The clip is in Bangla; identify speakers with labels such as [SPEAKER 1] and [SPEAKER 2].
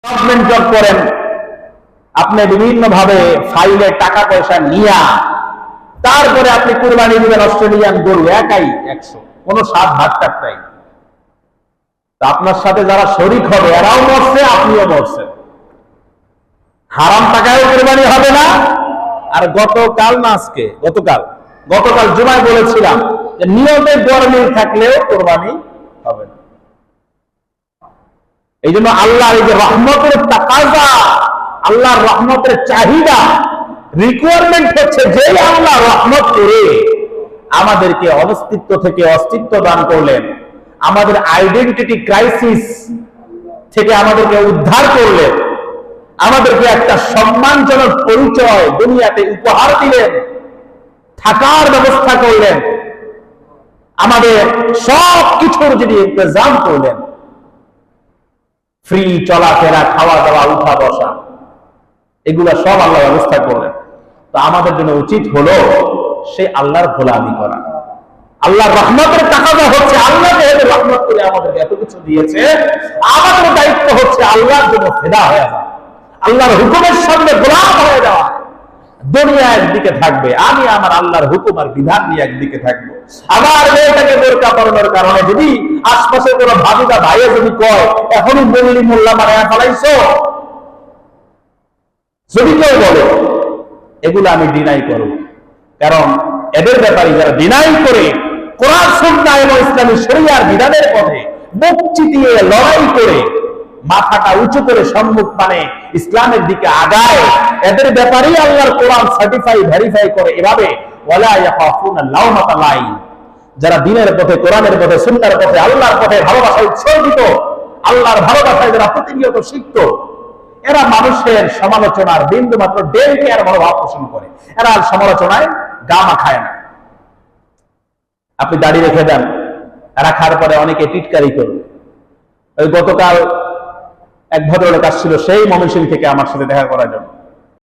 [SPEAKER 1] গভর্নমেন্ট জব করেন, আপনি বিভিন্ন ভাবে ফাইলে টাকা পয়সা নিয়া তারপরে আপনি কুরবানি দিবেন অস্ট্রেলিয়ান গরু একাই 100, কোনো সাত ভাগ টাক নাই। আপনার সাথে যারা শরিক হবে এরাও মরছে, আপনিও মরছেন। হারাম টাকায়ও কুরবানি হবে না। আর গতকাল না আজকে, গতকাল জুমায় বলেছিলাম যে নিয়মে গরমিল থাকলেও কুরবানি হবে না। এই জন্য আল্লাহর এই যে রহমতের তাকাজা, আল্লাহর রহমতের চাহিদা, রিকোয়ারমেন্ট হচ্ছে যে আল্লাহ রহমত করে আমাদেরকে অস্তিত্ব থেকে অস্তিত্ব দান করলেন, আমাদের আইডেন্টিটি ক্রাইসিস থেকে আমাদেরকে উদ্ধার করলেন, আমাদেরকে একটা সম্মানজনক পরিচয় দুনিয়াতে উপহার দিলেন, থাকার ব্যবস্থা করলেন, আমাদের সব কিছুর যদি ইন্তজাম করলেন, ফ্রি চলাফেরা, খাওয়া দাওয়া, উঠা বসা, এগুলা সব আল্লাহ ব্যবস্থা করলেন। তো আমাদের জন্য উচিত হলো সে আল্লাহর গোলামি করা। আল্লাহর রহমতের তাকাজা হচ্ছে আল্লাহ যেহেতু রহমত করে আমাদেরকে এত কিছু দিয়েছে, আমাদের দায়িত্ব হচ্ছে আল্লাহর জন্য ফিদা হয়ে যাওয়া, আল্লাহর হুকুমের সামনে গোলাম হয়ে যাওয়া। দুনিয়া একদিকে থাকবে, আমি আমার আল্লাহর হুকুম আর বিধান নিয়ে একদিকে থাকবো। আমার মেয়েটাকে বোরকা পরানোর কারণে যদি আশপাশে কোনো ভাবিদা ভাইয়ে যদি কয় এখনই বললি মোল্লা মারায়া ফেলাইছো, যদি কেউ বলে, এগুলো আমি ডিনাই করব। কারণ এদের ব্যাপারে যারা ডিনাই করে কোরআন সুন্নাহ এবং ইসলামী শরিয়ার বিধানের পথে বুক চিতিয়ে লড়াই করে মাথাটা উঁচু করে সম্মুখ মানে ইসলামের দিকে আগায়, এদের ব্যাপারেই আল্লাহর কোরআন সার্টিফাই ভেরিফাই করে এভাবে, ওয়ালা ইয়াখাফুনা লাওমাতা লাইম। যারা দ্বীনের পথে, কোরআনের পথে, সুন্নাহর পথে, আল্লাহর পথে ভালোবাসায় উৎসর্গিত, আল্লাহর ভালোবাসায় যারা প্রতিনিয়ত শিখত, এরা মানুষের সমালোচনার বিন্দু মাত্র ডেল কেয়ার মনোভাব পোষণ করে, এরা সমালোচনায় গামা খায় না। আপনি দাড়ি রেখে দেন, রাখার পরে অনেকে টিটকারি করবে। ওই গতকাল এক ভদ্রলোক আসছিল সেই ময়মনসিংহ থেকে আমার সাথে দেখা করার জন্য।